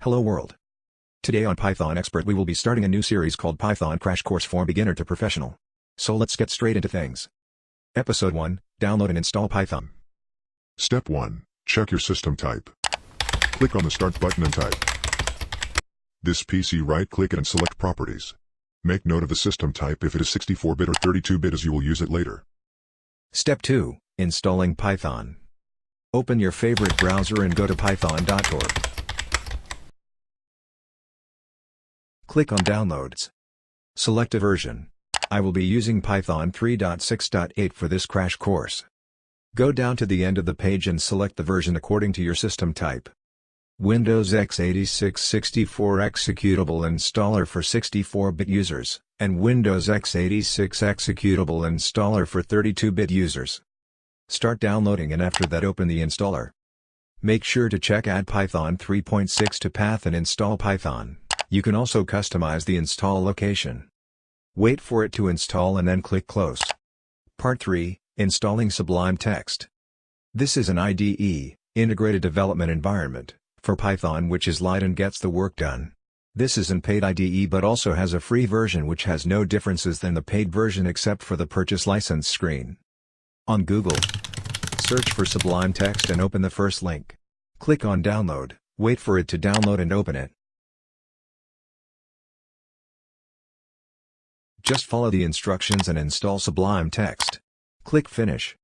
Hello world. Today on Python Expert we will be starting a new series called Python Crash Course from Beginner to Professional. So let's get straight into things. Episode 1, Download and install Python. Step 1. Check your system type. Click on the Start button and type. This PC, right-click it and select Properties. Make note of the system type if it is 64-bit or 32-bit as you will use it later. Step 2, Installing Python. Open your favorite browser and go to python.org. Click on Downloads. Select a version. I will be using Python 3.6.8 for this crash course. Go down to the end of the page and select the version according to your system type. Windows x86 64 executable installer for 64-bit users, and Windows x86 executable installer for 32-bit users. Start downloading and after that open the installer. Make sure to check Add Python 3.6 to Path and install Python. You can also customize the install location. Wait for it to install and then click Close. Part 3, Installing Sublime Text. This is an IDE, Integrated Development Environment, for Python which is light and gets the work done. This is an paid IDE but also has a free version which has no differences than the paid version except for the purchase license screen. On Google, search for Sublime Text and open the first link. Click on Download, wait for it to download and open it. Just follow the instructions and install Sublime Text. Click Finish.